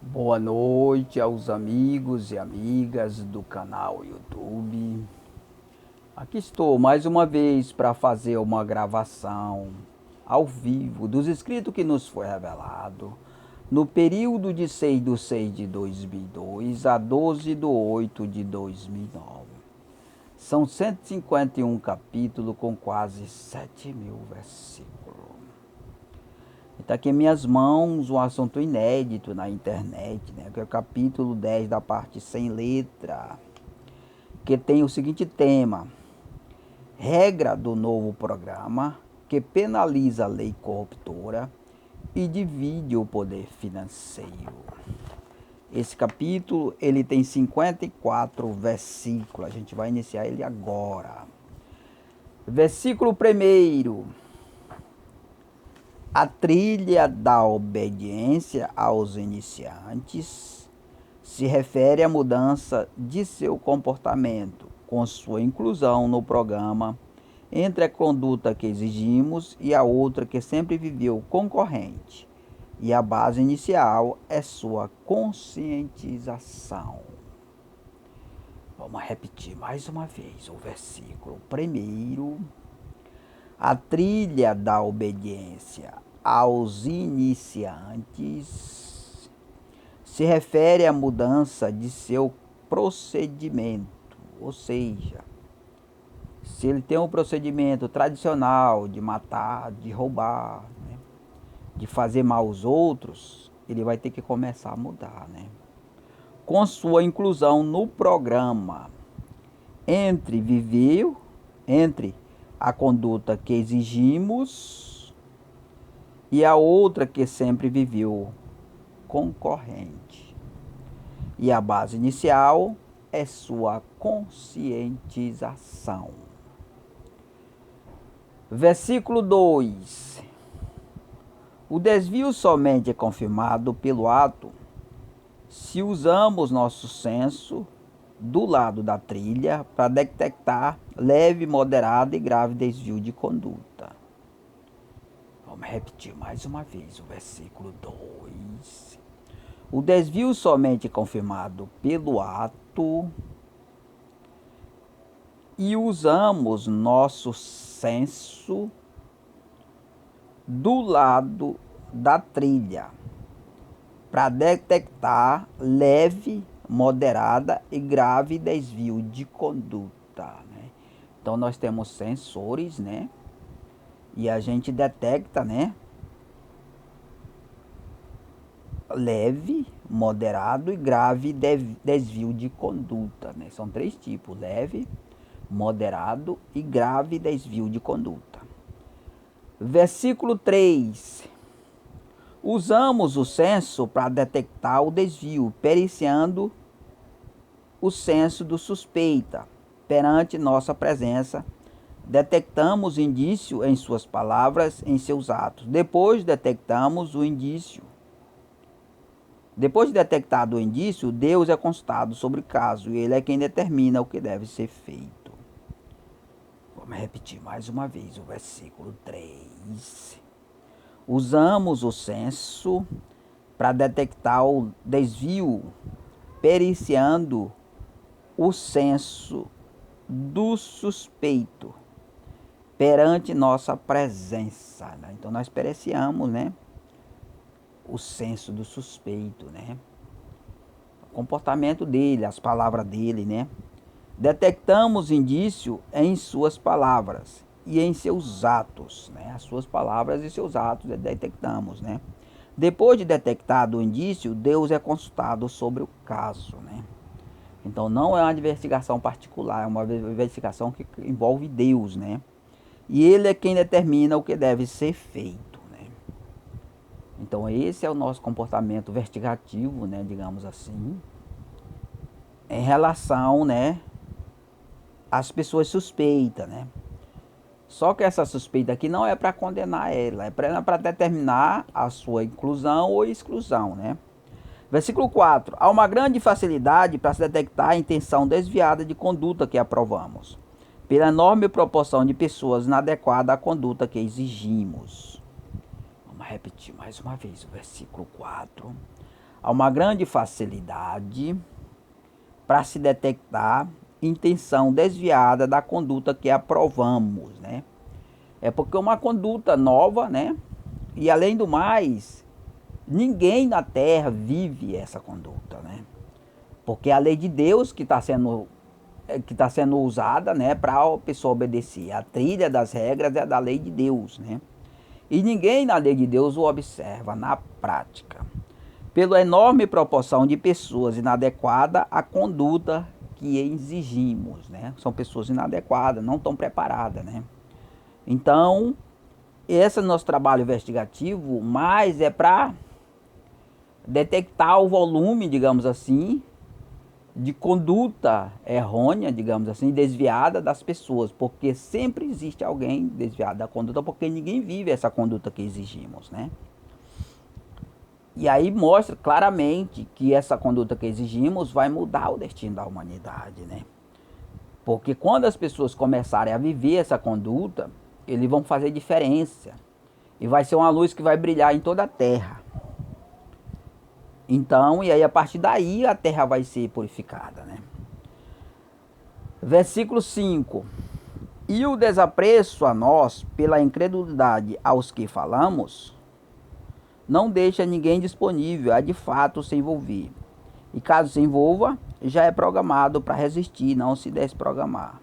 Boa noite aos amigos e amigas do canal YouTube. Aqui estou mais uma vez para fazer uma gravação ao vivo dos escritos que nos foi revelado no período de 6/6 de 2002 a 12/8 de 2009. São 151 capítulos com quase 7.000 versículos. Está aqui em minhas mãos um assunto inédito na internet, né? Que é o capítulo 10 da parte sem letra, que tem o seguinte tema: regra do novo programa que penaliza a lei corruptora e divide o poder financeiro. Esse capítulo ele tem 54 versículos. A gente vai iniciar ele agora. Versículo 1. A trilha da obediência aos iniciantes se refere à mudança de seu comportamento, com sua inclusão no programa, entre a conduta que exigimos e a outra que sempre viveu concorrente. E a base inicial é sua conscientização. Vamos repetir mais uma vez o versículo 1. A trilha da obediência aos iniciantes se refere à mudança de seu procedimento, ou seja, se ele tem um procedimento tradicional de matar, de roubar, né, de fazer mal aos outros, ele vai ter que começar a mudar, né? Com sua inclusão no programa, entre a conduta que exigimos e a outra que sempre viveu concorrente. E a base inicial é sua conscientização. Versículo 2. O desvio somente é confirmado pelo ato se usamos nosso senso do lado da trilha para detectar leve, moderado e grave desvio de conduta. Vamos repetir mais uma vez o versículo 2. O desvio somente confirmado pelo ato e usamos nosso senso do lado da trilha para detectar leve, moderada e grave desvio de conduta, né? Então nós temos sensores, né? E a gente detecta, né? Leve, moderado e grave desvio de conduta, né? São 3 tipos: leve, moderado e grave desvio de conduta. Versículo 3. Usamos o senso para detectar o desvio, periciando o senso do suspeita. Perante nossa presença, detectamos indício em suas palavras, em seus atos. Depois detectamos o indício. Depois de detectado o indício, Deus é consultado sobre o caso e Ele é quem determina o que deve ser feito. Vamos repetir mais uma vez o versículo 3. Usamos o senso para detectar o desvio, periciando o senso do suspeito perante nossa presença, né? Então nós periciamos, né, o senso do suspeito, né? O comportamento dele, as palavras dele, né? Detectamos indício em suas palavras e em seus atos, né? As suas palavras e seus atos detectamos, né? Depois de detectado o indício, Deus é consultado sobre o caso, né? Então não é uma investigação particular, é uma investigação que envolve Deus, né? E Ele é quem determina o que deve ser feito, né? Então esse é o nosso comportamento investigativo, né? Digamos assim, em relação, né, às pessoas suspeitas, né? Só que essa suspeita aqui não é para condenar ela, é para determinar a sua inclusão ou exclusão, né? Versículo 4. Há uma grande facilidade para se detectar a intenção desviada de conduta que aprovamos, pela enorme proporção de pessoas inadequadas à conduta que exigimos. Vamos repetir mais uma vez o versículo 4. há uma grande facilidade para se detectar intenção desviada da conduta que aprovamos, né? É porque uma conduta nova, né? E além do mais, ninguém na Terra vive essa conduta, né? Porque é a lei de Deus que está sendo usada, né, para a pessoa obedecer. A trilha das regras é da lei de Deus, né? E ninguém na lei de Deus o observa na prática. Pela enorme proporção de pessoas inadequadas à conduta que exigimos, né? São pessoas inadequadas, não estão preparadas, né? Então, esse é o nosso trabalho investigativo, mas é para detectar o volume, digamos assim, de conduta errônea, digamos assim, desviada das pessoas, porque sempre existe alguém desviado da conduta, porque ninguém vive essa conduta que exigimos, né? E aí mostra claramente que essa conduta que exigimos vai mudar o destino da humanidade, né? Porque quando as pessoas começarem a viver essa conduta, eles vão fazer diferença. E vai ser uma luz que vai brilhar em toda a terra. Então, e aí a partir daí a terra vai ser purificada, né? Versículo 5. E o desapreço a nós, pela incredulidade aos que falamos, não deixa ninguém disponível a de fato se envolver. E caso se envolva, já é programado para resistir, não se desprogramar.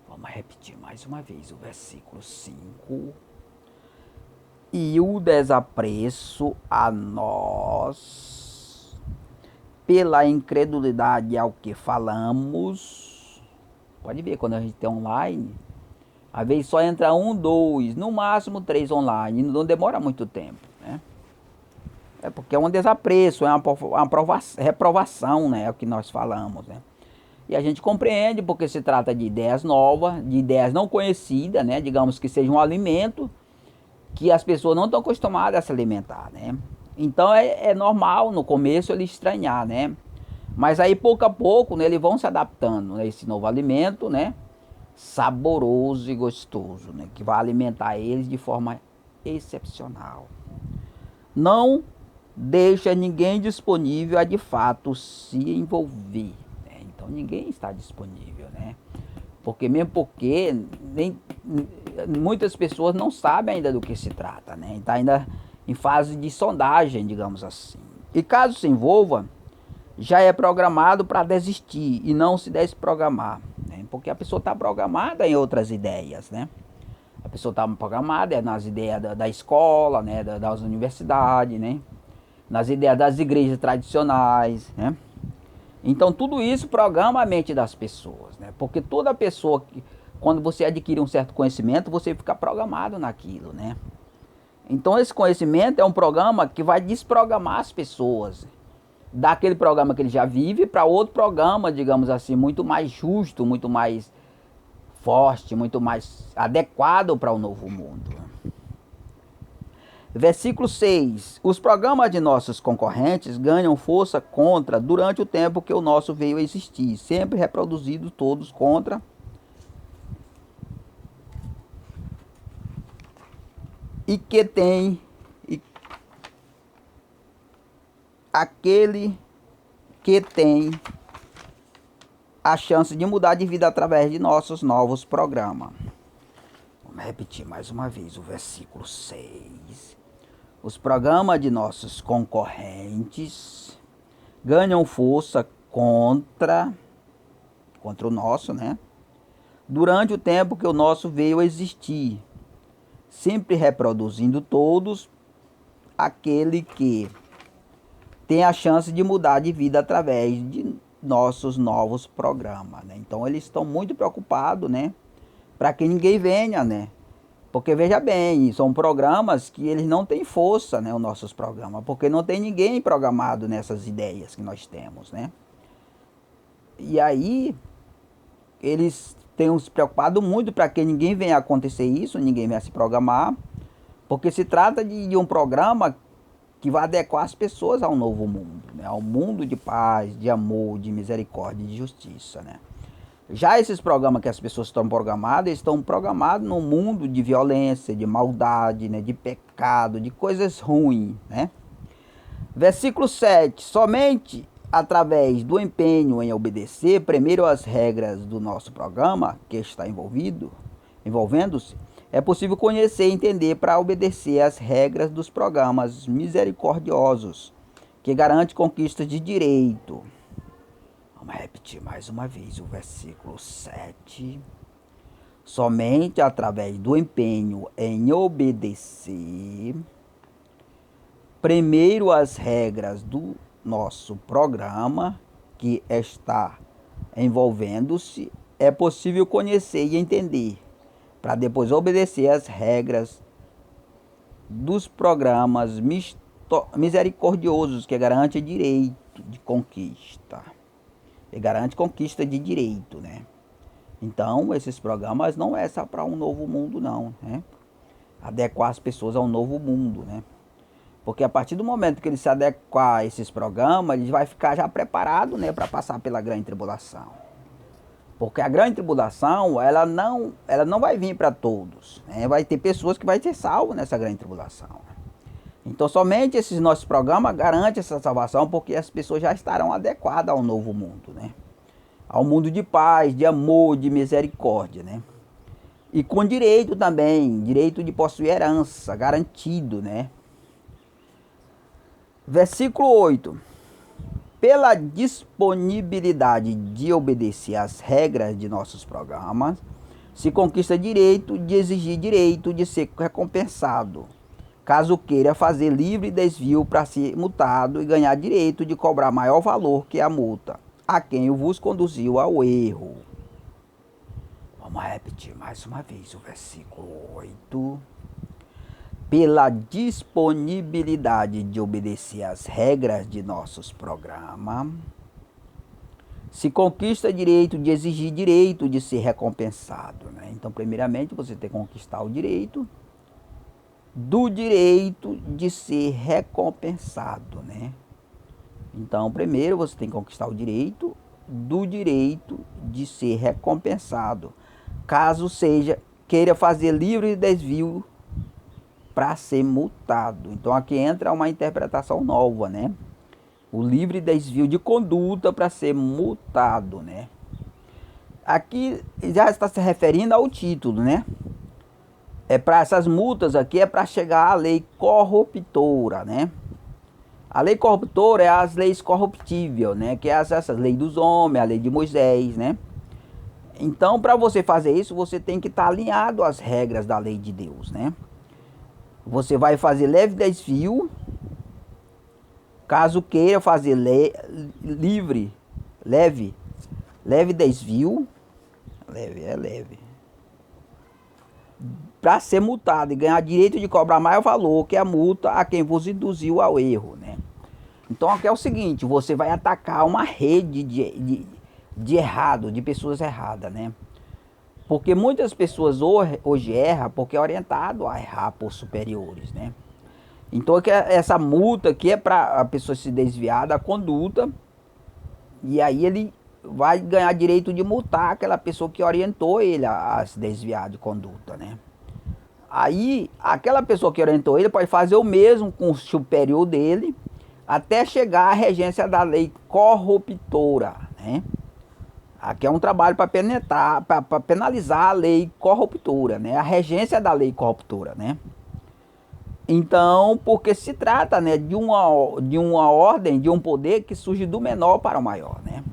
Vamos repetir mais uma vez o versículo 5. E o desapreço a nós, pela incredulidade ao que falamos. Pode ver, quando a gente tem online, às vezes só entra 1, 2, no máximo 3 online, não demora muito tempo, né? É porque é um desapreço, é uma reprovação, né? É o que nós falamos, né? E a gente compreende porque se trata de ideias novas, de ideias não conhecidas, né? Digamos que seja um alimento que as pessoas não estão acostumadas a se alimentar, né? Então é normal no começo ele estranhar, né? Mas aí pouco a pouco, né, eles vão se adaptando a esse novo alimento, né? Saboroso e gostoso, né? Que vai alimentar eles de forma excepcional. Não deixa ninguém disponível a de fato se envolver, né? Então ninguém está disponível, né? Porque muitas pessoas não sabem ainda do que se trata, né? Está ainda em fase de sondagem, digamos assim. E caso se envolva, já é programado para desistir e não se desprogramar, né? Porque a pessoa está programada em outras ideias, né? A pessoa está programada nas ideias da escola, né? Das universidades, né? Nas ideias das igrejas tradicionais, né? Então tudo isso programa a mente das pessoas, né? Porque toda pessoa que, quando você adquire um certo conhecimento, você fica programado naquilo, né? Então esse conhecimento é um programa que vai desprogramar as pessoas daquele programa que ele já vive para outro programa, digamos assim, muito mais justo, muito mais forte, muito mais adequado para o novo mundo. Versículo 6. Os programas de nossos concorrentes ganham força contra durante o tempo que o nosso veio a existir, sempre reproduzidos todos contra e que tem aquele que tem a chance de mudar de vida através de nossos novos programas. Vamos repetir mais uma vez o versículo 6. Os programas de nossos concorrentes ganham força contra o nosso, né? Durante o tempo que o nosso veio a existir, sempre reproduzindo todos aquele que tem a chance de mudar de vida através de nossos novos programas, né? Então eles estão muito preocupados, né? Para que ninguém venha, né? Porque veja bem, são programas que eles não têm força, né? Os nossos programas, porque não tem ninguém programado nessas ideias que nós temos, né? E aí eles têm se preocupado muito para que ninguém venha acontecer isso, ninguém venha se programar, porque se trata de um programa que vai adequar as pessoas ao novo mundo, né? Ao mundo de paz, de amor, de misericórdia e de justiça, né? Já esses programas que as pessoas estão programadas, estão programados num mundo de violência, de maldade, né? De pecado, de coisas ruins, né? Versículo 7. Somente através do empenho em obedecer primeiro as regras do nosso programa, que está envolvendo-se, é possível conhecer e entender para obedecer às regras dos programas misericordiosos, que garante conquistas de direito. Vamos repetir mais uma vez o versículo 7. Somente através do empenho em obedecer primeiro as regras do nosso programa, que está envolvendo-se, é possível conhecer e entender, para depois obedecer às regras dos programas misericordiosos, que garante direito de conquista. E garante conquista de direito, né? Então, esses programas não é só para um novo mundo, não, né? Adequar as pessoas a um novo mundo, né? Porque a partir do momento que ele se adequar a esses programas, ele vai ficar já preparado, né, para passar pela grande tribulação. Porque a grande tribulação, ela não vai vir para todos, né? Vai ter pessoas que vão ser salvas nessa grande tribulação. Então, somente esses nossos programas garantem essa salvação, porque as pessoas já estarão adequadas ao novo mundo, né? Ao mundo de paz, de amor, de misericórdia, né? E com direito também, direito de possuir herança, garantido, né? Versículo 8. Pela disponibilidade de obedecer às regras de nossos programas, se conquista direito de exigir direito de ser recompensado, caso queira fazer livre desvio para ser multado e ganhar direito de cobrar maior valor que a multa, a quem o vos conduziu ao erro. Vamos repetir mais uma vez o versículo 8. Pela disponibilidade de obedecer às regras de nossos programas, se conquista direito de exigir direito de ser recompensado, né? Então, primeiramente, você tem que conquistar o direito do direito de ser recompensado, né? Então, primeiro você tem que conquistar o direito do direito de ser recompensado, caso queira fazer livre desvio para ser multado. Então aqui entra uma interpretação nova, né? O livre desvio de conduta para ser multado, né? Aqui já está se referindo ao título, né? Para essas multas aqui é para chegar à lei corruptora, né? A lei corruptora é as leis corruptíveis, né? Que é essas leis dos homens, a lei de Moisés, né? Então, para você fazer isso, você tem que estar alinhado às regras da lei de Deus, né? Você vai fazer leve desvio, caso queira fazer leve desvio, leve, para ser multado e ganhar direito de cobrar maior valor que a multa a quem vos induziu ao erro, né? Então aqui é o seguinte, você vai atacar uma rede de errado, de pessoas erradas, né? Porque muitas pessoas hoje erram porque é orientado a errar por superiores, né? Então essa multa aqui é para a pessoa se desviar da conduta, e aí ele vai ganhar direito de multar aquela pessoa que orientou ele a se desviar de conduta, né? Aí aquela pessoa que orientou ele pode fazer o mesmo com o superior dele, até chegar à regência da lei corruptora, né? Aqui é um trabalho para penalizar a lei corruptora, né? A regência da lei corruptora, né? Então, porque se trata, né, de uma ordem, de um poder que surge do menor para o maior, né?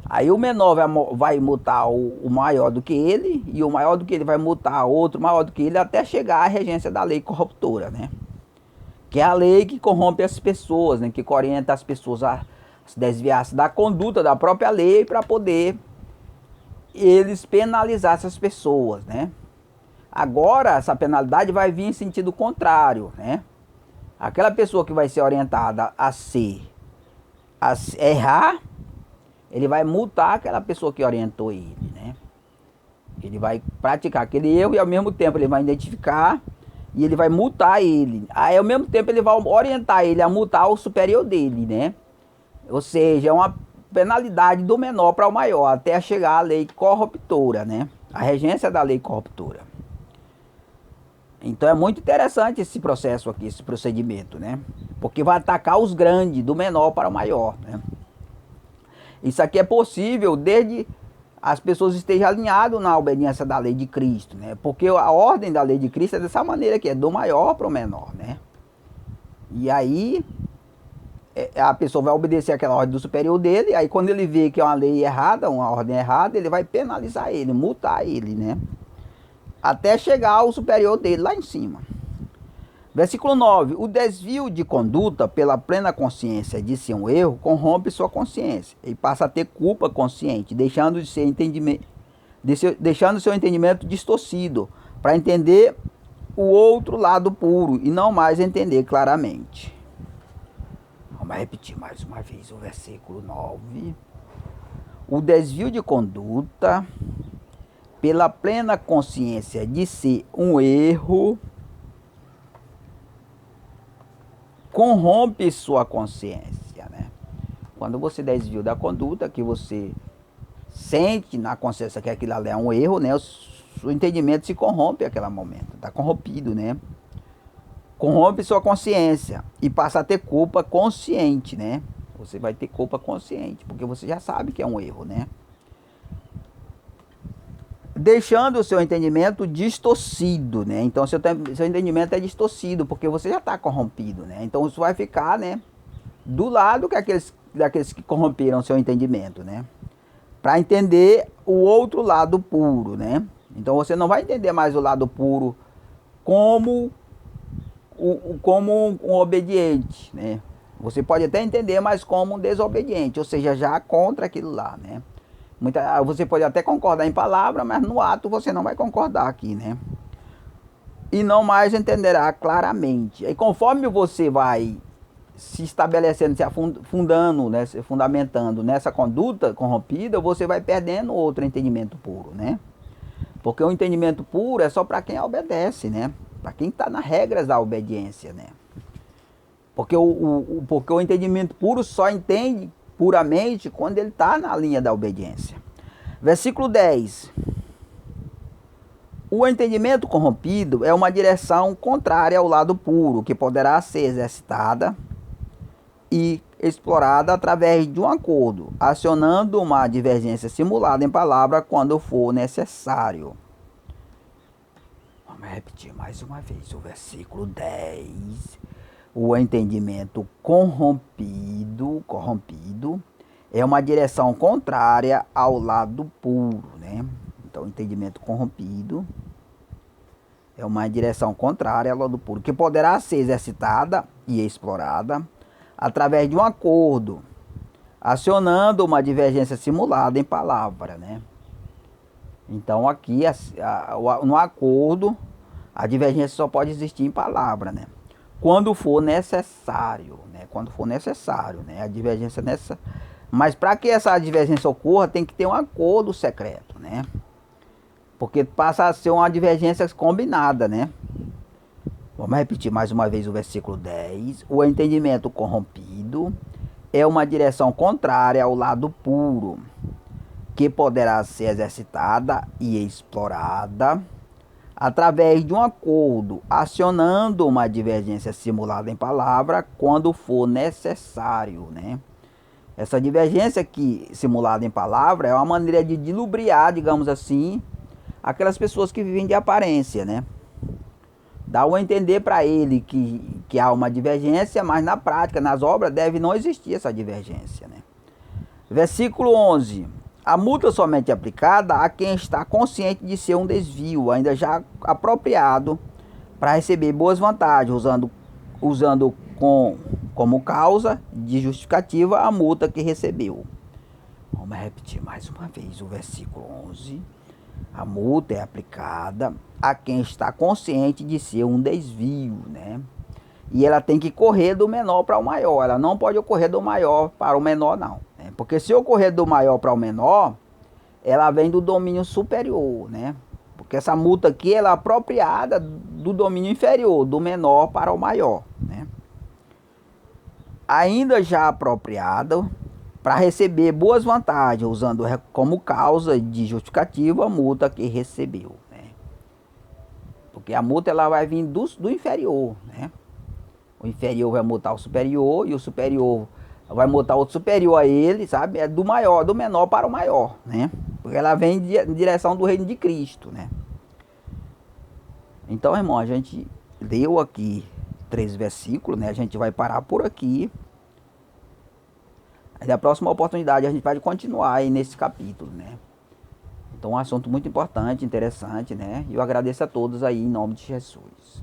Aí o menor vai multar o maior do que ele, e o maior do que ele vai multar outro maior do que ele, até chegar à regência da lei corruptora, né? Que é a lei que corrompe as pessoas, né? Que orienta as pessoas a se desviar-se da conduta da própria lei para poder eles penalizar essas pessoas, né? Agora, essa penalidade vai vir em sentido contrário, né? Aquela pessoa que vai ser orientada a errar, ele vai multar aquela pessoa que orientou ele, né? Ele vai praticar aquele erro e ao mesmo tempo ele vai identificar e ele vai multar ele. Aí ao mesmo tempo ele vai orientar ele a multar o superior dele, né? Ou seja, é uma penalidade do menor para o maior, até chegar à lei corruptora, né? A regência da lei corruptora. Então é muito interessante esse processo aqui, esse procedimento, né? Porque vai atacar os grandes, do menor para o maior, né? Isso aqui é possível desde as pessoas estejam alinhadas na obediência da lei de Cristo, né? Porque a ordem da lei de Cristo é dessa maneira que é do maior para o menor, né? E aí a pessoa vai obedecer aquela ordem do superior dele, e aí quando ele vê que é uma lei errada, uma ordem errada, ele vai penalizar ele, multar ele, né? Até chegar ao superior dele lá em cima. Versículo 9. O desvio de conduta pela plena consciência de ser um erro corrompe sua consciência e passa a ter culpa consciente, deixando seu entendimento distorcido para entender o outro lado puro e não mais entender claramente. Vamos repetir mais uma vez o versículo 9. O desvio de conduta pela plena consciência de ser um erro corrompe sua consciência, né? Quando você desvia da conduta, que você sente na consciência que aquilo ali é um erro, né? O entendimento se corrompe naquele momento, está corrompido, né? Corrompe sua consciência e passa a ter culpa consciente, né? Você vai ter culpa consciente, porque você já sabe que é um erro, né? Deixando o seu entendimento distorcido, né? Então, seu entendimento é distorcido, porque você já está corrompido, né? Então, isso vai ficar, né? Do lado que daqueles que corromperam seu entendimento, né? Para entender o outro lado puro, né? Então, você não vai entender mais o lado puro como um obediente, né? Você pode até entender, mas como um desobediente, ou seja, já contra aquilo lá, né? Você pode até concordar em palavra, mas no ato você não vai concordar aqui, né? E não mais entenderá claramente. E conforme você vai se estabelecendo, se afundando, né, se fundamentando nessa conduta corrompida, você vai perdendo outro entendimento puro, né? Porque o entendimento puro é só para quem obedece, né? Para quem está nas regras da obediência, né? Porque o entendimento puro só entende puramente quando ele está na linha da obediência. Versículo 10. O entendimento corrompido é uma direção contrária ao lado puro, que poderá ser exercitada e explorada através de um acordo, acionando uma divergência simulada em palavra quando for necessário. Vamos repetir mais uma vez o versículo 10. O entendimento corrompido é uma direção contrária ao lado puro, né? Então, o entendimento corrompido é uma direção contrária ao lado puro, que poderá ser exercitada e explorada através de um acordo, acionando uma divergência simulada em palavra, né? Então, aqui, no acordo, a divergência só pode existir em palavra, né? Quando for necessário, né? Quando for necessário, né? A divergência nessa. Mas para que essa divergência ocorra, tem que ter um acordo secreto, né? Porque passa a ser uma divergência combinada, né? Vamos repetir mais uma vez o versículo 10. O entendimento corrompido é uma direção contrária ao lado puro, que poderá ser exercitada e explorada através de um acordo, acionando uma divergência simulada em palavra quando for necessário, né? Essa divergência aqui, simulada em palavra, é uma maneira de dilubriar, digamos assim, aquelas pessoas que vivem de aparência, né? Dá a entender para ele que há uma divergência, mas na prática, nas obras, deve não existir essa divergência, né? Versículo 11. A multa somente é aplicada a quem está consciente de ser um desvio, ainda já apropriado para receber boas vantagens, usando como causa de justificativa a multa que recebeu. Vamos repetir mais uma vez o versículo 11. A multa é aplicada a quem está consciente de ser um desvio, né? E ela tem que correr do menor para o maior. Ela não pode ocorrer do maior para o menor, não. Né? Porque se ocorrer do maior para o menor, ela vem do domínio superior, né? Porque essa multa aqui ela é apropriada do domínio inferior, do menor para o maior, né? Ainda já apropriada para receber boas vantagens, usando como causa de justificativa a multa que recebeu, né? Porque a multa ela vai vir do inferior, né? O inferior vai multar o superior e o superior vai multar outro superior a ele, sabe? É do maior, do menor para o maior, né? Porque ela vem em direção do reino de Cristo, né? Então, irmão, a gente leu aqui 3 versículos, né? A gente vai parar por aqui. Aí na próxima oportunidade a gente vai continuar aí nesse capítulo, né? Então, um assunto muito importante, interessante, né? E eu agradeço a todos aí em nome de Jesus.